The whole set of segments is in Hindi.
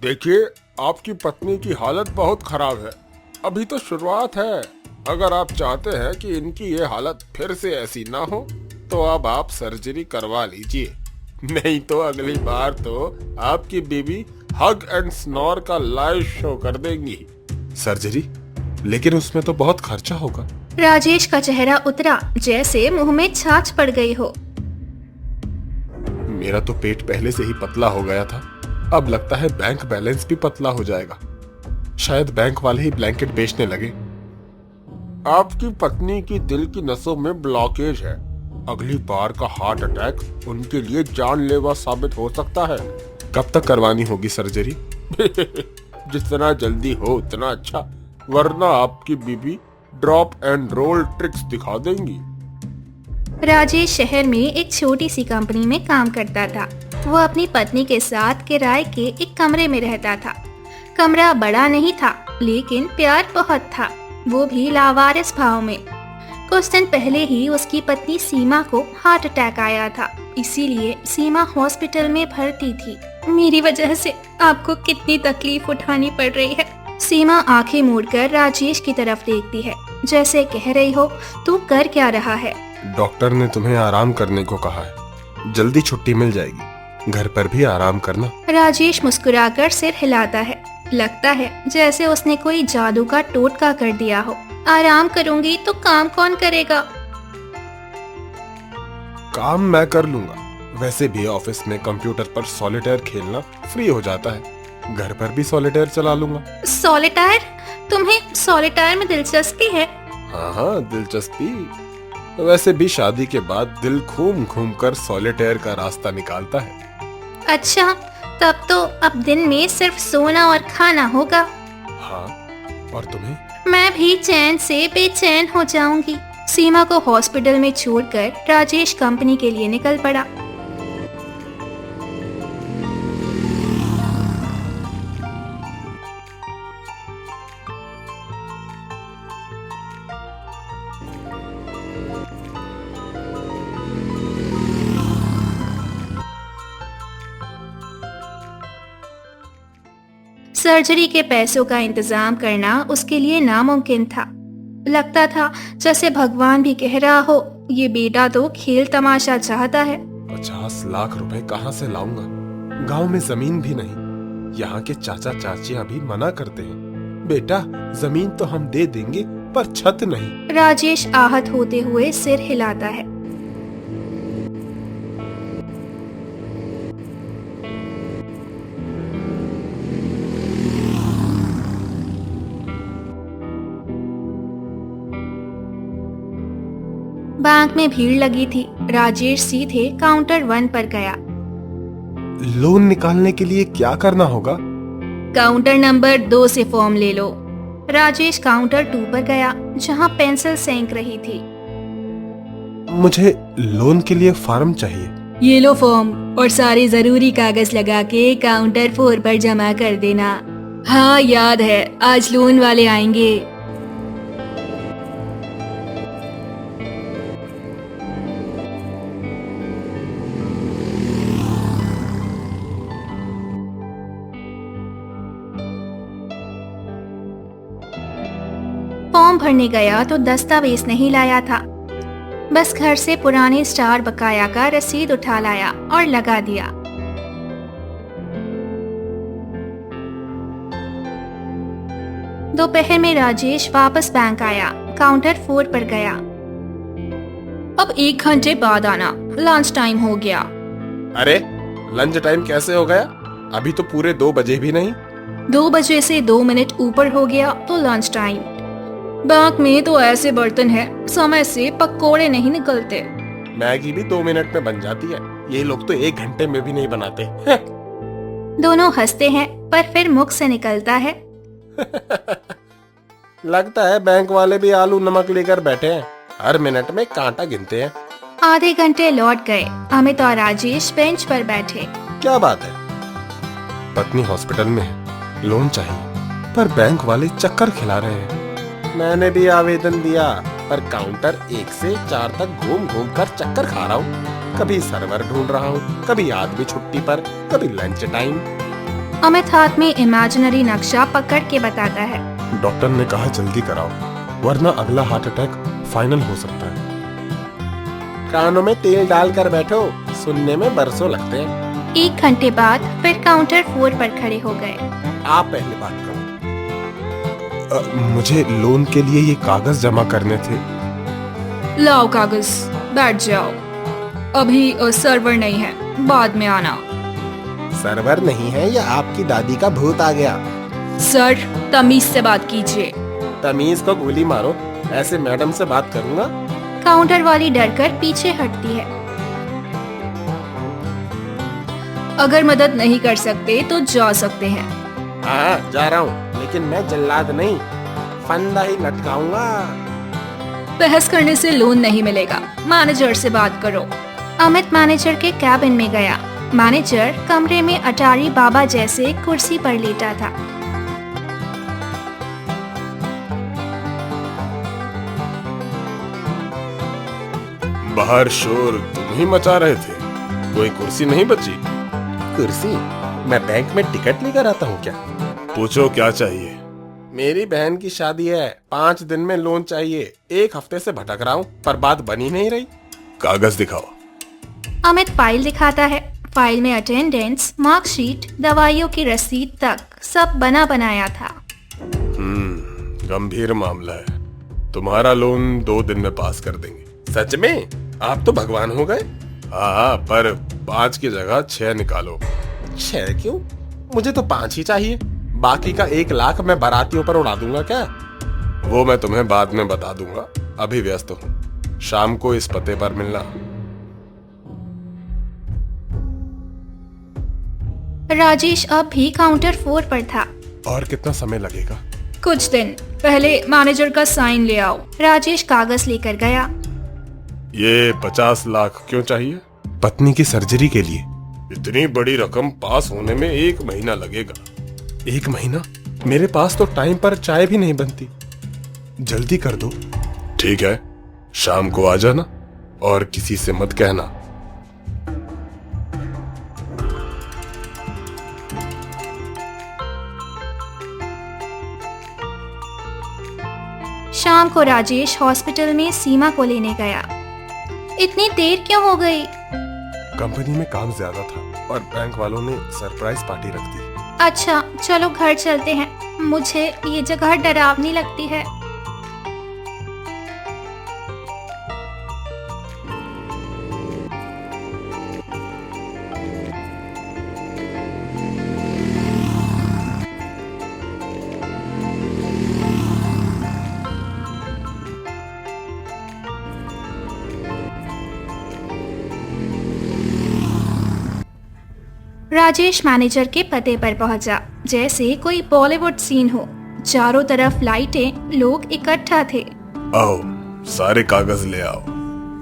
देखिए, आपकी पत्नी की हालत बहुत खराब है। अभी तो शुरुआत है। अगर आप चाहते हैं कि इनकी ये हालत फिर से ऐसी ना हो तो अब आप सर्जरी करवा लीजिए। नहीं तो अगली बार तो आपकी बीवी हग एंड स्नोर का लाइव शो कर देंगी। सर्जरी? लेकिन उसमें तो बहुत खर्चा होगा। राजेश का चेहरा उतरा जैसे मुंह में छाछ पड़ गई हो। मेरा तो पेट पहले से ही पतला हो गया था, अब लगता है बैंक बैलेंस भी पतला हो जाएगा। शायद बैंक वाले ही ब्लैंकेट बेचने लगे। आपकी पत्नी की दिल की नसों में ब्लॉकेज है। अगली बार का हार्ट अटैक उनके लिए जानलेवा साबित हो सकता है। कब तक करवानी होगी सर्जरी? जितना जल्दी हो उतना अच्छा, वरना आपकी बीबी ड्रॉप एंड रोल ट्रिक्स दिखा देंगी। राजेश शहर में एक छोटी सी कंपनी में काम करता था। वो अपनी पत्नी के साथ किराए के एक कमरे में रहता था। कमरा बड़ा नहीं था, लेकिन प्यार बहुत था, वो भी लावारिस भाव में। कुछ दिन पहले ही उसकी पत्नी सीमा को हार्ट अटैक आया था, इसीलिए सीमा हॉस्पिटल में भर्ती थी। मेरी वजह से आपको कितनी तकलीफ उठानी पड़ रही है। सीमा आंखें मोड़कर राजेश की तरफ देखती है, जैसे कह रही हो तू कर क्या रहा है। डॉक्टर ने तुम्हें आराम करने को कहा है, जल्दी छुट्टी मिल जाएगी, घर पर भी आराम करना। राजेश मुस्कुराकर सिर हिलाता है। लगता है जैसे उसने कोई जादू का टोटका कर दिया हो। आराम करूंगी तो काम कौन करेगा? काम मैं कर लूंगा। वैसे भी ऑफिस में कंप्यूटर पर सॉलिटेयर खेलना फ्री हो जाता है, घर पर भी सॉलिटेयर चला लूंगा। सॉलिटायर? तुम्हें सॉलिटायर में दिलचस्पी है? हाँ, दिलचस्पी। वैसे भी शादी के बाद दिल घूम घूम कर सॉलिटेयर का रास्ता निकालता है। अच्छा, तब तो अब दिन में सिर्फ सोना और खाना होगा। हाँ, और तुम्हें? मैं भी चैन से बेचैन हो जाऊंगी। सीमा को हॉस्पिटल में छोड़कर राजेश कंपनी के लिए निकल पड़ा। सर्जरी के पैसों का इंतजाम करना उसके लिए नामुमकिन था। लगता था जैसे भगवान भी कह रहा हो, ये बेटा तो खेल तमाशा चाहता है। 50 लाख रुपए कहाँ से लाऊंगा? गांव में जमीन भी नहीं। यहाँ के चाचा चाचियां भी मना करते हैं, बेटा जमीन तो हम दे देंगे पर छत नहीं। राजेश आहत होते हुए सिर हिलाता है। बैंक में भीड़ लगी थी। राजेश सीधे काउंटर 1 पर गया। लोन निकालने के लिए क्या करना होगा? काउंटर नंबर 2 से फॉर्म ले लो। राजेश काउंटर 2 पर गया, जहां पेंसिल सेंक रही थी। मुझे लोन के लिए फॉर्म चाहिए। ये लो फॉर्म और सारे जरूरी कागज लगा के काउंटर 4 पर जमा कर देना। हाँ याद है, आज लोन वाले आएंगे। फॉर्म भरने गया तो दस्तावेज नहीं लाया था। बस घर से पुराने स्टार बकाया का रसीद उठा लाया और लगा दिया। दोपहर में राजेश वापस बैंक आया, काउंटर 4 पर गया। अब 1 घंटे बाद आना, लंच टाइम हो गया। अरे लंच टाइम कैसे हो गया? अभी तो पूरे 2 बजे भी नहीं। 2 बजे से 2 मिनट ऊपर हो गया तो लंच टाइम। बैंक में तो ऐसे बर्तन है, समय से पकोड़े नहीं निकलते। मैगी भी 2 मिनट में बन जाती है, ये लोग तो 1 घंटे में भी नहीं बनाते। दोनों हंसते हैं, पर फिर मुख से निकलता है लगता है बैंक वाले भी आलू नमक लेकर बैठे हैं, हर मिनट में कांटा गिनते हैं। आधे घंटे लौट गए। अमित और राजेश बेंच पर बैठे। क्या बात है? पत्नी हॉस्पिटल में है, लोन चाहिए, पर बैंक वाले चक्कर खिला रहे हैं। मैंने भी आवेदन दिया, पर काउंटर 1 से 4 तक घूम घूम कर चक्कर खा रहा हूँ। कभी सर्वर ढूंढ रहा हूँ, कभी आदमी छुट्टी पर, कभी लंच टाइम। अमित हाथ में इमेजिनरी नक्शा पकड़ के बताता है। डॉक्टर ने कहा जल्दी कराओ, वरना अगला हार्ट अटैक फाइनल हो सकता है। कानों में तेल डालकर बैठो, सुनने में बरसों लगते हैं। 1 घंटे बाद फिर काउंटर 4 पर खड़े हो गए। आप पहले बात करो। मुझे लोन के लिए ये कागज जमा करने थे। लाओ कागज, बैठ जाओ। अभी सर्वर नहीं है, बाद में आना। सर्वर नहीं है या आपकी दादी का भूत आ गया? सर, तमीज से बात कीजिए। तमीज को गोली मारो, ऐसे मैडम से बात करूंगा? काउंटर वाली डरकर पीछे हटती है। अगर मदद नहीं कर सकते तो जा सकते हैं। हाँ, जा रहा हूँ, लेकिन मैं जल्लाद नहीं, फंदा ही लटकाऊंगा। बहस करने से लोन नहीं मिलेगा, मैनेजर से बात करो। अमित मैनेजर के कैबिन में गया। मैनेजर कमरे में अटारी बाबा जैसे कुर्सी पर लेटा था। बाहर शोर तुम ही मचा रहे थे, कोई कुर्सी नहीं बची? कुर्सी? मैं बैंक में टिकट लेकर आता हूँ क्या? पूछो क्या चाहिए? मेरी बहन की शादी है, 5 दिन में लोन चाहिए। 1 हफ्ते से भटक रहा हूँ, पर बात बनी नहीं रही। कागज दिखाओ। अमित फाइल दिखाता है। फाइल में अटेंडेंस, मार्कशीट, दवाइयों की रसीद तक सब बना बनाया था। गंभीर मामला है, तुम्हारा लोन 2 दिन में पास कर देंगे। सच में? आप तो भगवान हो गए। हाँ, पर 5 की जगह 6 निकालो। 6 क्यों? मुझे तो 5 ही चाहिए। बाकी का 1 लाख मैं बारातियों पर उड़ा दूंगा क्या? वो मैं तुम्हें बाद में बता दूंगा, अभी व्यस्त हूँ। शाम को इस पते पर मिलना। राजेश अब भी काउंटर 4 पर था। और कितना समय लगेगा? कुछ दिन पहले मैनेजर का साइन ले आओ। राजेश कागज लेकर गया। ये 50 लाख क्यों चाहिए? पत्नी की सर्जरी के लिए। इतनी बड़ी रकम पास होने में 1 महीना लगेगा। 1 महीना? मेरे पास तो टाइम पर चाय भी नहीं बनती। जल्दी कर दो। ठीक है, शाम को आ जाना और किसी से मत कहना। शाम को राजेश हॉस्पिटल में सीमा को लेने गया। इतनी देर क्यों हो गई? कंपनी में काम ज्यादा था और बैंक वालों ने सरप्राइज पार्टी रख दी। अच्छा, चलो घर चलते हैं। मुझे ये जगह डरावनी लगती है। राजेश मैनेजर के पते पर पहुंचा, जैसे कोई बॉलीवुड सीन हो। चारों तरफ लाइटें, लोग इकट्ठा थे। आओ, सारे कागज ले आओ।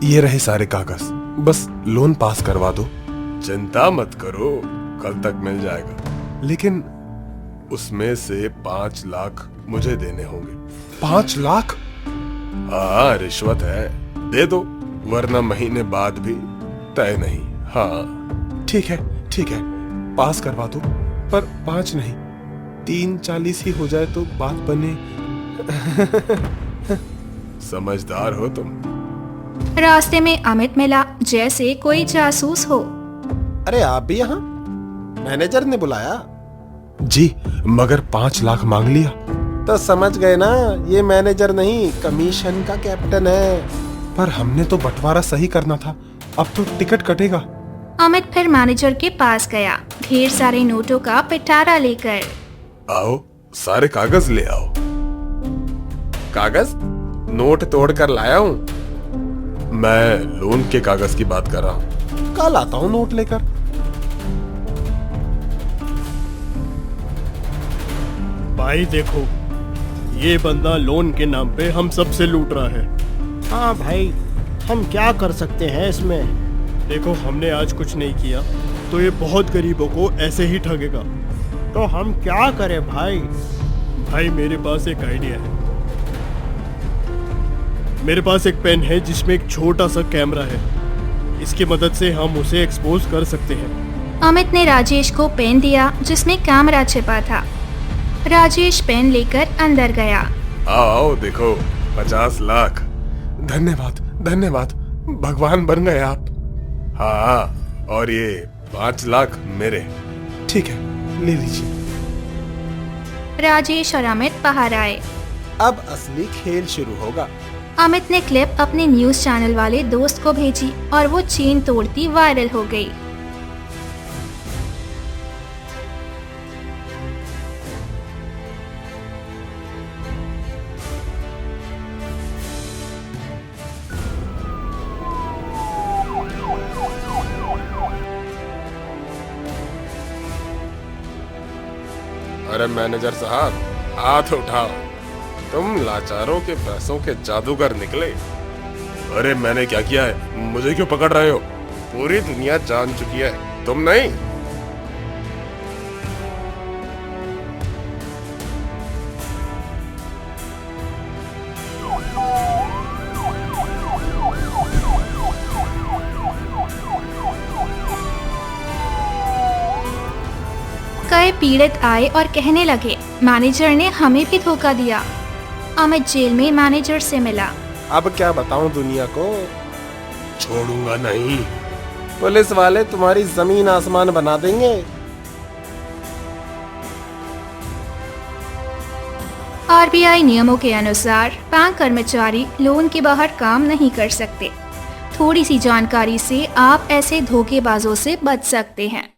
ये रहे सारे कागज, बस लोन पास करवा दो। चिंता मत करो, कल तक मिल जाएगा। लेकिन उसमें से 5 लाख मुझे देने होंगे। 5 लाख? हाँ, रिश्वत है, दे दो, वरना महीने बाद भी तय नहीं। हाँ ठीक है, पास करवा दो, पर 5 नहीं, 340 ही हो जाए तो बात बने। समझदार हो तुम। रास्ते में अमित मिला, जैसे कोई जासूस हो। अरे आप भी यहाँ? मैनेजर ने बुलाया? जी, मगर 5 लाख मांग लिया। तो समझ गए ना, ये मैनेजर नहीं, कमीशन का कैप्टन है। पर हमने तो बंटवारा सही करना था, अब तो टिकट कटेगा। अमित फिर मैनेजर के पास गया, ढेर सारे नोटों का पिटारा लेकर। आओ, सारे कागज ले आओ। कागज? नोट तोड़ कर लाया हूँ। मैं लोन के कागज की बात कर रहा हूँ। कल आता हूँ नोट लेकर। भाई देखो, ये बंदा लोन के नाम पे हम सब से लूट रहा है। हाँ भाई, हम क्या कर सकते हैं इसमें? देखो, हमने आज कुछ नहीं किया तो ये बहुत गरीबों को ऐसे ही ठगेगा। तो हम क्या करें भाई? भाई मेरे पास एक आइडिया है। मेरे पास एक पेन है जिसमें एक छोटा सा कैमरा है। इसकी मदद से हम उसे एक्सपोज कर सकते हैं। अमित ने राजेश को पेन दिया जिसमें कैमरा छिपा था। राजेश पेन लेकर अंदर गया। आओ देखो, 50 लाख। धन्यवाद धन्यवाद, भगवान बन गए आप। हाँ, और ये 5 लाख मेरे। ठीक है, ले लीजिए। राजेश और अमित बाहर आए। अब असली खेल शुरू होगा। अमित ने क्लिप अपने न्यूज चैनल वाले दोस्त को भेजी और वो चेन तोड़ती वायरल हो गई। अरे मैनेजर साहब, हाथ उठाओ। तुम लाचारों के पैसों के जादूगर निकले। अरे मैंने क्या किया है? मुझे क्यों पकड़ रहे हो? पूरी दुनिया जान चुकी है, तुम नहीं। कई पीड़ित आए और कहने लगे, मैनेजर ने हमें भी धोखा दिया। अमित जेल में मैनेजर से मिला। अब क्या बताऊं दुनिया को? छोड़ूंगा नहीं। पुलिस वाले तुम्हारी जमीन आसमान बना देंगे। आरबीआई नियमों के अनुसार बैंक कर्मचारी लोन के बाहर काम नहीं कर सकते। थोड़ी सी जानकारी से आप ऐसे धोखेबाजों से बच सकते हैं।